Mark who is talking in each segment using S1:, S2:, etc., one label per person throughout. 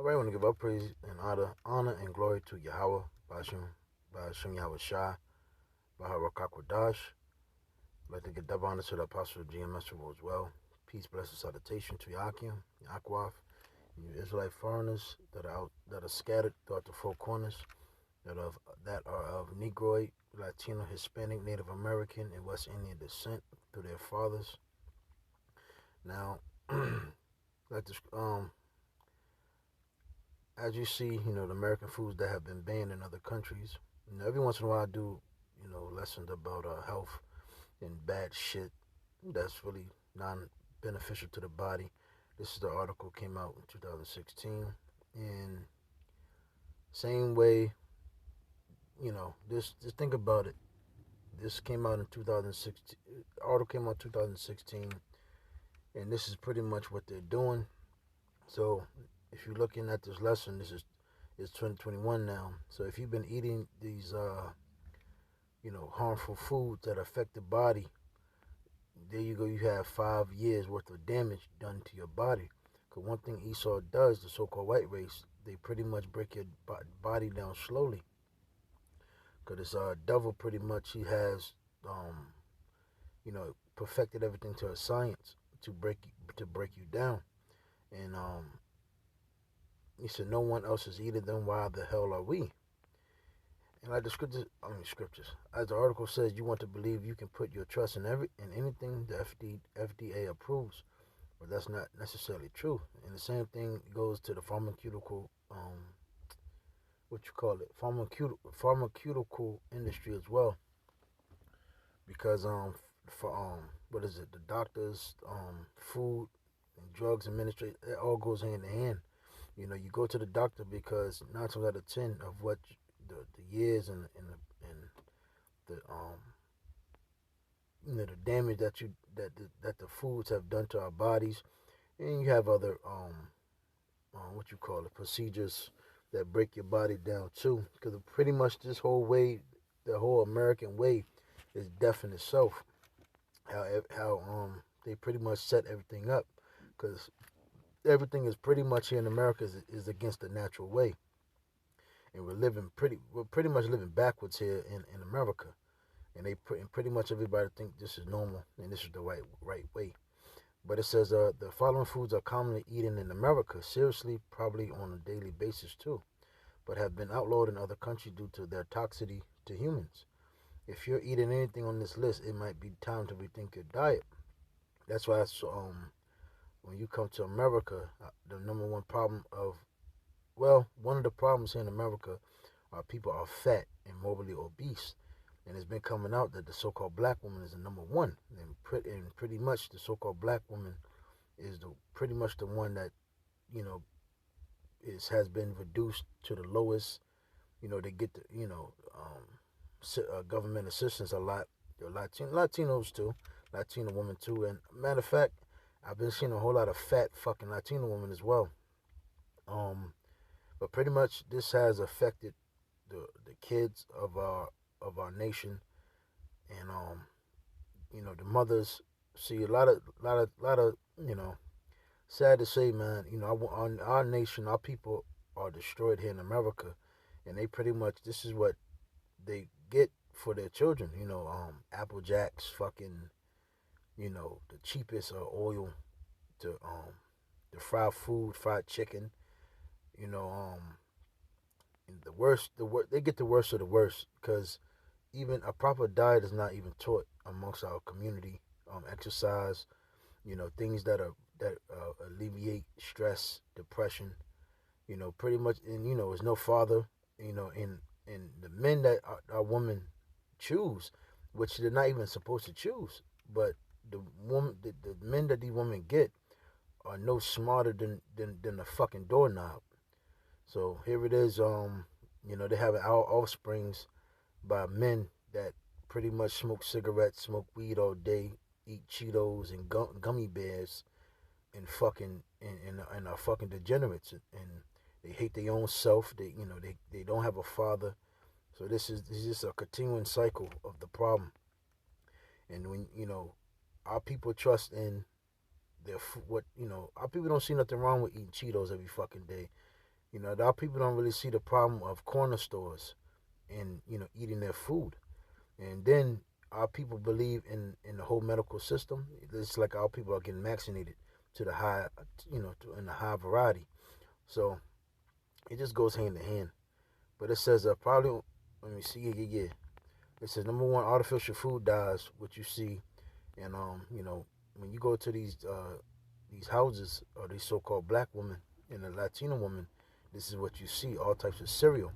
S1: All right, I want to give up praise and honor and glory to Yahweh, Bashim Yahweh Shai, Baharakakwadash. I'd like to give double honor to the Apostle GMS as well. Peace, blessed salutation to Yakim, Yakwaf, and you Israelite foreigners that are scattered throughout the four corners, that are of Negroid, Latino, Hispanic, Native American, and West Indian descent through their fathers. Now, like this, as you see, the American foods that have been banned in other countries. Every once in a while I do, lessons about health and bad shit that's really non-beneficial to the body. This is the article came out in 2016, and same way, this just think about it. This came out in 2016. Article came out in 2016, and this is pretty much what they're doing. So if you're looking at this lesson, this is it's 2021 now. So if you've been eating these harmful foods that affect the body, there you go. You have 5 years worth of damage done to your body. Because one thing Esau does, the so-called white race, they pretty much break your body down slowly. Because this devil pretty much he has, perfected everything to a science to break you down. And he said, no one else is eating them. Why the hell are we? And like the scriptures, as the article says, you want to believe you can put your trust in anything the FDA approves, but that's not necessarily true. And the same thing goes to the pharmaceutical, pharmaceutical industry as well, because for what is it, the doctors, food and drugs administration, it all goes hand in hand. You go to the doctor because 9 times out of 10 of what the years and the the damage that the foods have done to our bodies, and you have other what you call it, procedures that break your body down too. Because pretty much this whole way, the whole American way, is death in itself. How they pretty much set everything up, because everything is pretty much here in America is against the natural way, and we're pretty much living backwards here in America, and pretty much everybody think this is normal and this is the right way. But it says the following foods are commonly eaten in America, seriously, probably on a daily basis too, but have been outlawed in other countries due to their toxicity to humans. If you're eating anything on this list, it might be time to rethink your diet. That's why when you come to America, the number one problem one of the problems here in America are people are fat and morbidly obese. And it's been coming out that the so-called black woman is the number one. And pretty much the so-called black woman is pretty much the one that, you know, has been reduced to the lowest. They get the, government assistance a lot. The Latinos too, Latino women too. And matter of fact, I've been seeing a whole lot of fat fucking Latino women as well. Um, but pretty much this has affected the kids of our nation, and the mothers see a lot of sad to say, man. Our nation, our people are destroyed here in America, and they pretty much this is what they get for their children. Apple Jacks, fucking, the cheapest oil, to the fried food, fried chicken. You know, they get the worst of the worst, because even a proper diet is not even taught amongst our community. Exercise, things that alleviate stress, depression. Pretty much, and there's no father. And the men that our women choose, which they're not even supposed to choose, but the men that these women get are no smarter than a fucking doorknob. So here it is. They have our offsprings by men that pretty much smoke cigarettes, smoke weed all day, eat Cheetos and gummy bears, and and are fucking degenerates, and they hate their own self. They don't have a father. So this is just a continuing cycle of the problem. And when our people trust in their what our people don't see nothing wrong with eating Cheetos every fucking day. You know, a lot of people don't really see the problem of corner stores and, you know, eating their food. And then our people believe in the whole medical system. It's like our people are getting vaccinated to the high, you know, in the high variety. So it just goes hand in hand. But it says probably, let me see, yeah. It says number one, artificial food dyes, what you see, and you know, when you go to these houses or these so-called black women and the Latino women, this is what you see, all types of cereal.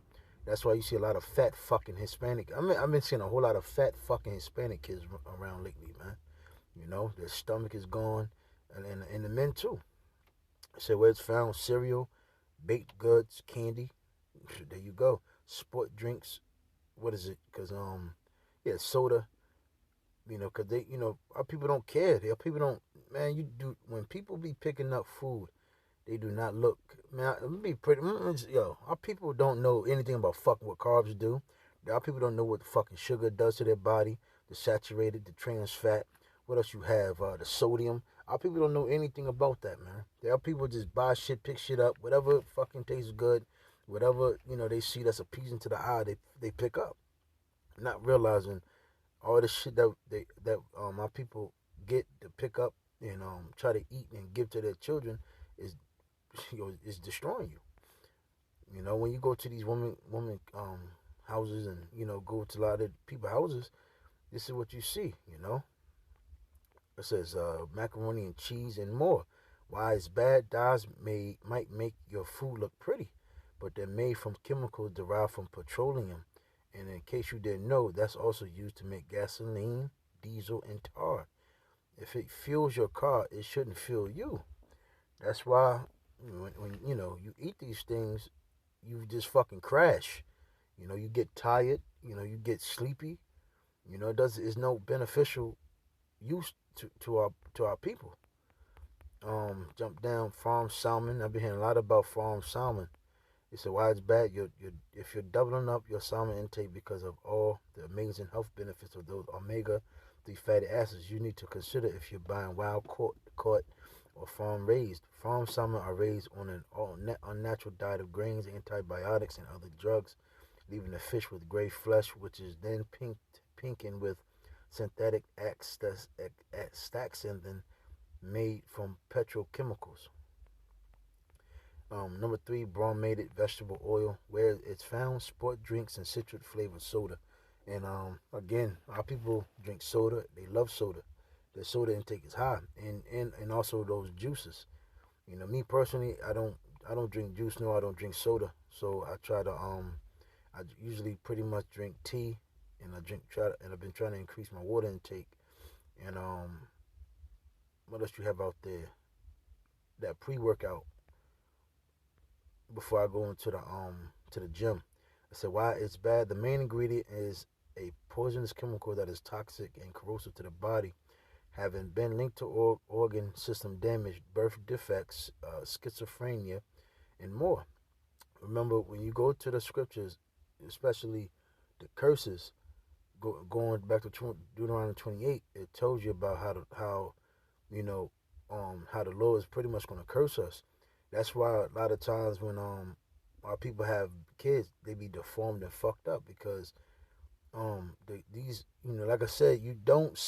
S1: That's why you see a lot of fat fucking Hispanic. I mean, I've been seeing a whole lot of fat fucking Hispanic kids around lately, man. You know, their stomach is gone, and the men too. I said where it's found: cereal, baked goods, candy. There you go. Sport drinks. What is it? Cause yeah, soda. You know, cause they, you know, our people don't care. Our people don't. Man, you do when people be picking up food, they do not look. Man, let me be pretty. Yo, our people don't know anything about fucking what carbs do. Our people don't know what the fucking sugar does to their body, the saturated, the trans fat. What else you have? The sodium. Our people don't know anything about that, man. Our people just buy shit, pick shit up, whatever fucking tastes good, whatever you know they see that's appeasing to the eye, they pick up, not realizing all the shit that my people get to pick up and try to eat and give to their children is is destroying you. You know, when you go to these women houses and you know go to a lot of people houses, this is what you see. You know, it says macaroni and cheese and more. Why it's bad? Dyes might make your food look pretty, but they're made from chemicals derived from petroleum. And in case you didn't know, that's also used to make gasoline, diesel, and tar. If it fuels your car, it shouldn't fuel you. That's why when you know you eat these things, you just fucking crash. You know, you get tired. You know, you get sleepy. You know, it's no beneficial use to our people. Jump down farm salmon. I've been hearing a lot about farm salmon. They said why it's bad. If you're doubling up your salmon intake because of all the amazing health benefits of those omega-3 fatty acids, you need to consider if you're buying wild caught or farm raised. Farm salmon are raised on an unnatural diet of grains, antibiotics, and other drugs, leaving the fish with gray flesh, which is then pinkened with synthetic astaxanthin made from petrochemicals. Number three, brominated vegetable oil, where it's found, sport drinks, and citrus flavored soda. And again, our people drink soda. They love soda. Their soda intake is high, and also those juices. You know, me personally, I don't drink juice. No, I don't drink soda. So I try to I usually pretty much drink tea, and I've been trying to increase my water intake. And what else you have out there? That pre workout before I go into the to the gym. I said why it's bad. The main ingredient is a poisonous chemical that is toxic and corrosive to the body, having been linked to organ system damage, birth defects, schizophrenia, and more. Remember, when you go to the scriptures, especially the curses, going back to Deuteronomy 28, it tells you about how you know how the Lord is pretty much going to curse us. That's why a lot of times when our people have kids, they be deformed and fucked up because these you know like I said, you don't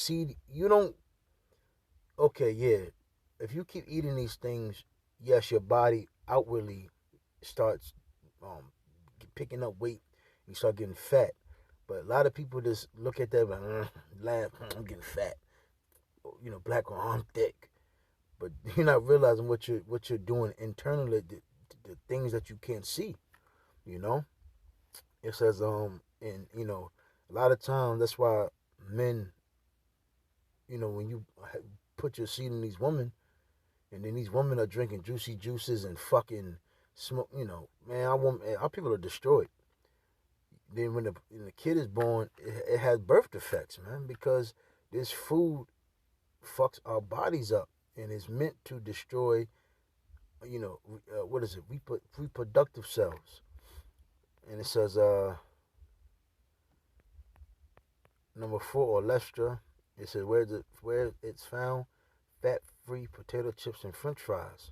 S1: okay, yeah, if you keep eating these things, yes, your body outwardly starts um picking up weight, you start getting fat. But a lot of people just look at that and laugh, I'm getting fat. You know, black or I'm thick. But you're not realizing what you're doing internally, the things that you can't see. You know, it says and you know, a lot of times that's why men, you know, when you put your seed in these women, and then these women are drinking juicy juices and fucking smoke. You know, man, our people are destroyed. Then when the kid is born, it has birth defects, man, because this food fucks our bodies up and is meant to destroy, you know, what is it? Reproductive cells. And it says number four, olestra. It says where it's found, fat-free potato chips and French fries.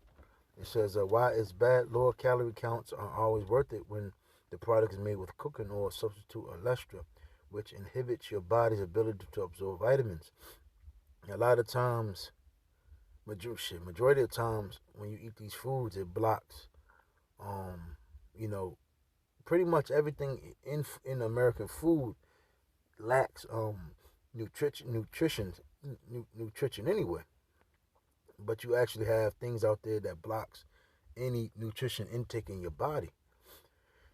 S1: It says, why it's bad. Lower calorie counts are always worth it when the product is made with cooking oil substitute or lestra, which inhibits your body's ability to absorb vitamins. A lot of times, majority of times when you eat these foods, it blocks, um, you know, pretty much everything in American food lacks nutrition anyway. But you actually have things out there that blocks any nutrition intake in your body.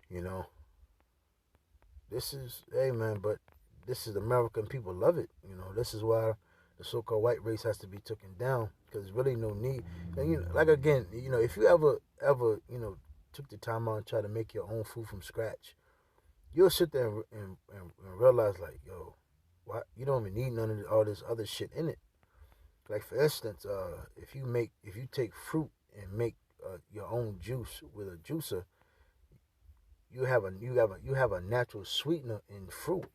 S1: You know, this is hey man, but this is America and people love it. You know, this is why the so-called white race has to be taken down because there's really no need. And you know, like again, you know, if you ever took the time out and try to make your own food from scratch, you'll sit there and realize like, yo, why you don't even need none of all this other shit in it. Like for instance, if you take fruit and make your own juice with a juicer, you have a natural sweetener in fruit,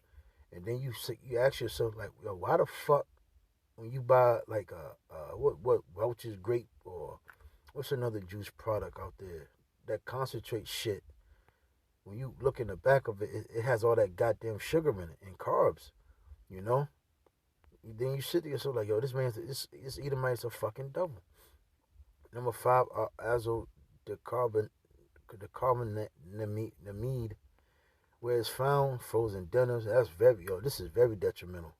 S1: and then you ask yourself like, yo, why the fuck when you buy like what Welch's grape or what's another juice product out there that concentrates shit, when you look in the back of it, it has all that goddamn sugar in it and carbs, you know. Then you sit to yourself like, yo, this Edomite's a fucking devil. Number five, azo the carbonamide, where it's found, frozen dinners. That's this is very detrimental.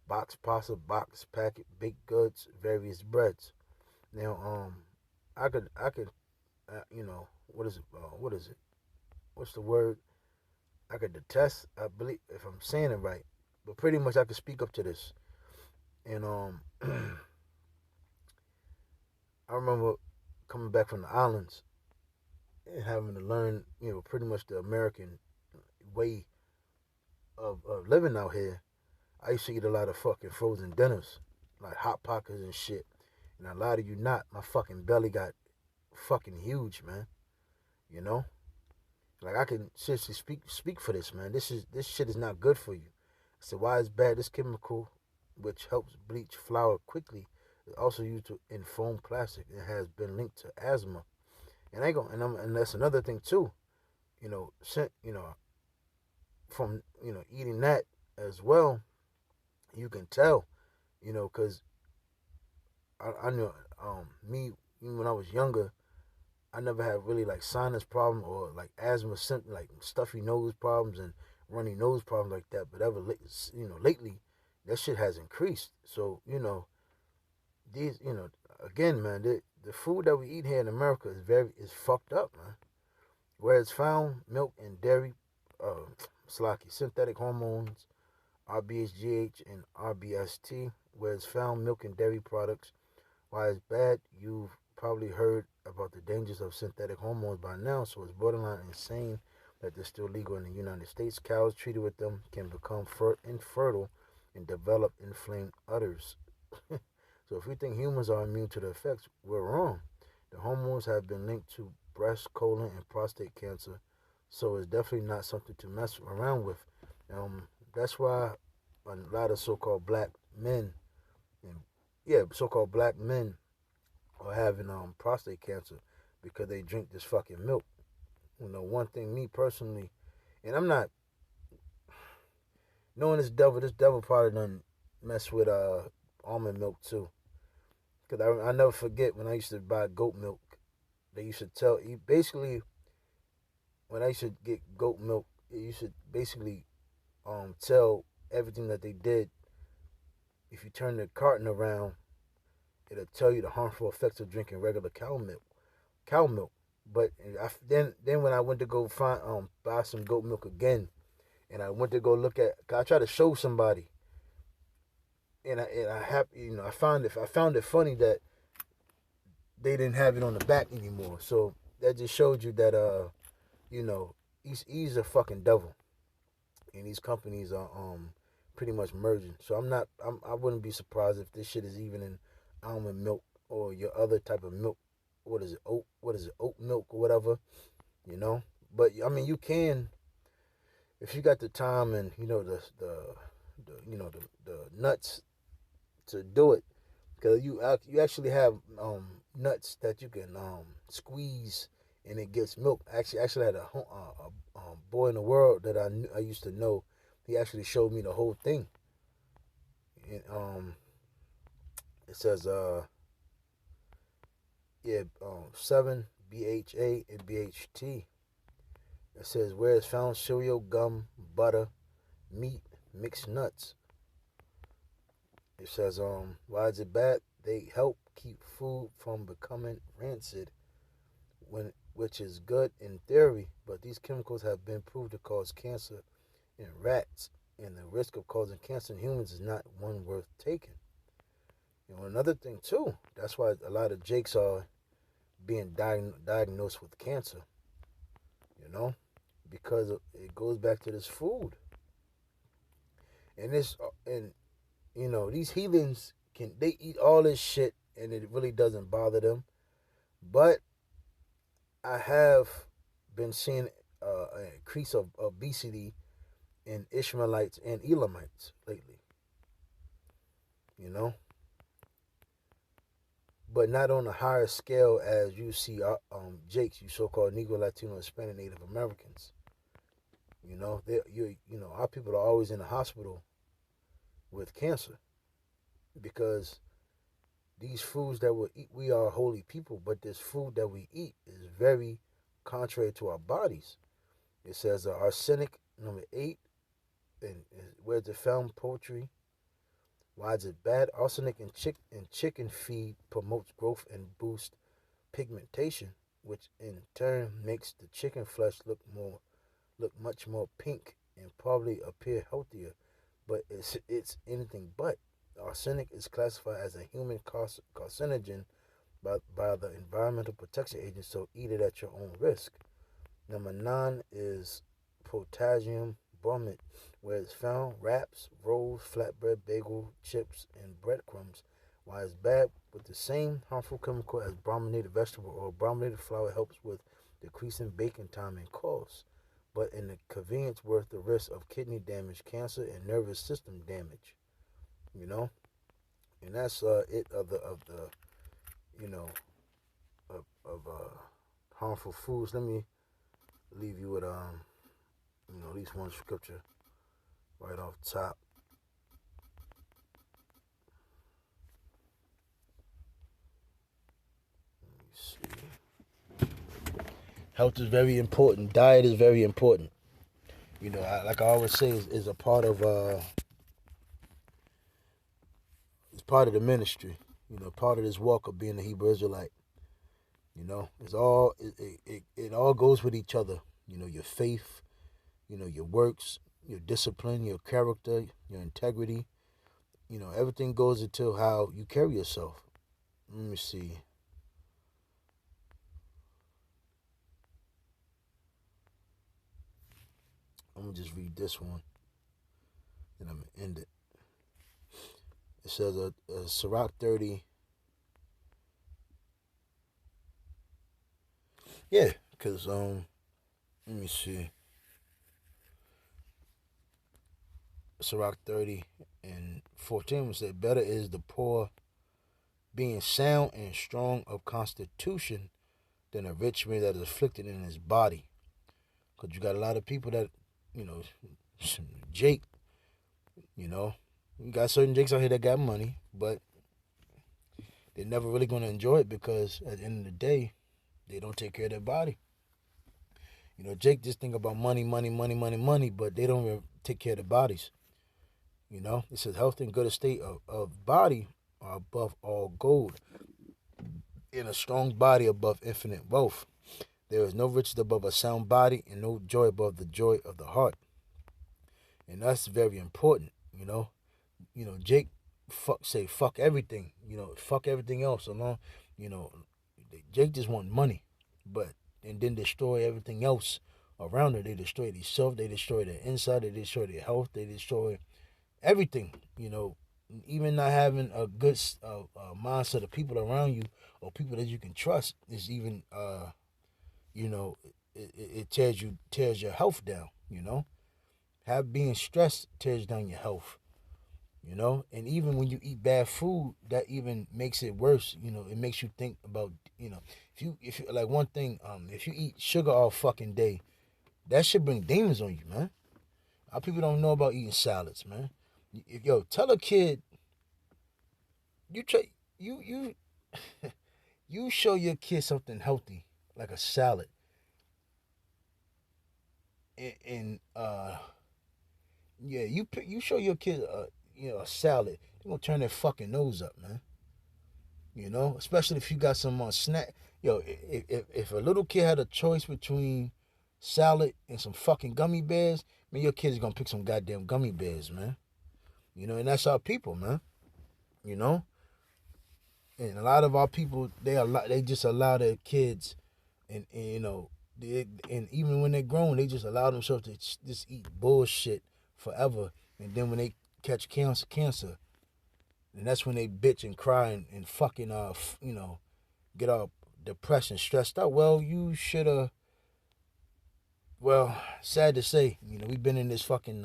S1: Box pasta, box packet, baked goods, various breads. Now, I could, what is it? What is it? What's the word? I could detest. I believe if I'm saying it right, but pretty much I could speak up to this. And I remember coming back from the islands and having to learn, pretty much the American way of living out here. I used to eat a lot of fucking frozen dinners, like hot pockets and shit. And a lot of you not, my fucking belly got fucking huge, man. You know, like I can seriously speak for this, man. This shit is not good for you. So why is bad? This chemical, which helps bleach flour quickly, is also used in foam plastic and has been linked to asthma. And I go, and that's another thing too. You know, from eating that as well, you can tell. Because I know me when I was younger, I never had really like sinus problem or like asthma symptoms, like stuffy nose problems and runny nose problems like that. But lately, that shit has increased. So these, again, man, the food that we eat here in America is fucked up, man. Where it's found, milk and dairy, synthetic hormones, RBHGH and RBST. Where it's found, milk and dairy products. Why it's bad, you've probably heard about the dangers of synthetic hormones by now, so it's borderline insane that they're still legal in the United States. Cows treated with them can become infertile and develop inflamed udders. So if we think humans are immune to the effects, we're wrong. The hormones have been linked to breast, colon, and prostate cancer, so it's definitely not something to mess around with. That's why a lot of so-called black men, and so-called black men are having prostate cancer because they drink this fucking milk. One thing, me personally, and I'm not knowing this devil probably done mess with almond milk too. Cause I never forget when I used to buy goat milk, they used to tell you basically when I used to get goat milk, it used to basically tell everything that they did. If you turn the carton around, it'll tell you the harmful effects of drinking regular cow milk. Cow milk. But then when I went to go find buy some goat milk again, and I went to go look at, I tried to show somebody, and I found it funny that they didn't have it on the back anymore. So that just showed you that he's a fucking devil, and these companies are pretty much merging. So I wouldn't be surprised if this shit is even in almond milk or your other type of milk. What is it? Oat milk or whatever, But I mean, you can, if you got the time and the nuts to do it, because you actually have nuts that you can squeeze and it gets milk. Actually had a boy in the world that I used to know. He actually showed me the whole thing. And, it says yeah 7 BHA and BHT. It says where is found cereal, gum, butter, meat, mixed nuts. It says why is it bad? They help keep food from becoming rancid, which is good in theory, but these chemicals have been proved to cause cancer in rats, and the risk of causing cancer in humans is not one worth taking. Another thing too, that's why a lot of Jakes are being diagnosed with cancer, you know, because it goes back to this food. And these heathens they eat all this shit and it really doesn't bother them. But I have been seeing an increase of obesity in Ishmaelites and Elamites lately, you know, but not on a higher scale as you see Jakes, you so-called Negro, Latino, Hispanic, Native Americans. Our people are always in the hospital with cancer because these foods that we eat, we are holy people, but this food that we eat is very contrary to our bodies. It says arsenic, number 8, and where's it found? Poultry. Why is it bad? Arsenic in chicken feed promotes growth and boosts pigmentation, which in turn makes the chicken flesh look much more pink and probably appear healthier. But it's anything but. Arsenic is classified as a human carcinogen by the Environmental Protection Agency, so eat it at your own risk. Number 9 is potassium bromate, where it's found wraps, rolls, flatbread, bagel, chips, and breadcrumbs. Why it's bad? With the same harmful chemical as brominated vegetable or brominated flour helps with decreasing baking time and cost, but in the convenience worth the risk of kidney damage, cancer, and nervous system damage. And that's it of the you know of harmful foods. Let me leave you with at least one scripture right off top. Let me see. Health is very important. Diet is very important. Like I always say, is a part of it's part of the ministry. Part of this walk of being a Hebrew Israelite. It's all it all goes with each other. Your faith, your works, your discipline, your character, your integrity. Everything goes into how you carry yourself. Let me see. I'm gonna just read this one, and I'm gonna end it. It says Sirach 30. Yeah, because let me see. Sirach 30 and 14 said, better is the poor being sound and strong of constitution than a rich man that is afflicted in his body. Because you got a lot of people that, Jake, you got certain Jakes out here that got money, but they're never really going to enjoy it because at the end of the day, they don't take care of their body. Jake just think about money, money, money, money, money, but they don't really take care of their bodies. It says health and good estate of body are above all gold, in a strong body above infinite wealth. There is no riches above a sound body, and no joy above the joy of the heart. And that's very important. Jake fuck everything. Fuck everything else along. Jake just want money, and then destroy everything else around it. They destroy themselves. They destroy their inside. They destroy their health. They destroy everything. Even not having a good mindset of people around you or people that you can trust is even it tears your health down. Being stressed tears down your health. You know, and even when you eat bad food, that even makes it worse. You know, it makes you think about, if you like one thing, if you eat sugar all fucking day, that should bring demons on you, man. Our people don't know about eating salads, man. Yo, tell a kid you try you you show your kid something healthy like a salad, and yeah, you show your kid a salad, they're gonna turn their fucking nose up, man. You know, especially if you got some snack. Yo, if a little kid had a choice between salad and some fucking gummy bears, man, your kid's gonna pick some goddamn gummy bears, man. You know, and that's our people, man. You know, and a lot of our people, they just allow their kids, and and even when they're grown, they just allow themselves to just eat bullshit forever, and then when they catch cancer, and that's when they bitch and cry and fucking get all depressed and stressed out. Well, you should have. Well, sad to say, we've been in this fucking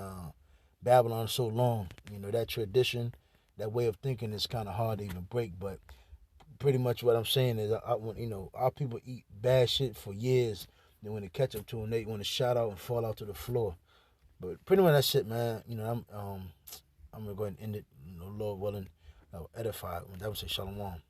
S1: Babylon so long. That tradition, that way of thinking is kind of hard to even break. But pretty much what I'm saying is, our people eat bad shit for years. Then when they catch up to them, they want to shout out and fall out to the floor. But pretty much that's it, man. I'm gonna go ahead and end it. Lord willing, edify. That would say shalom.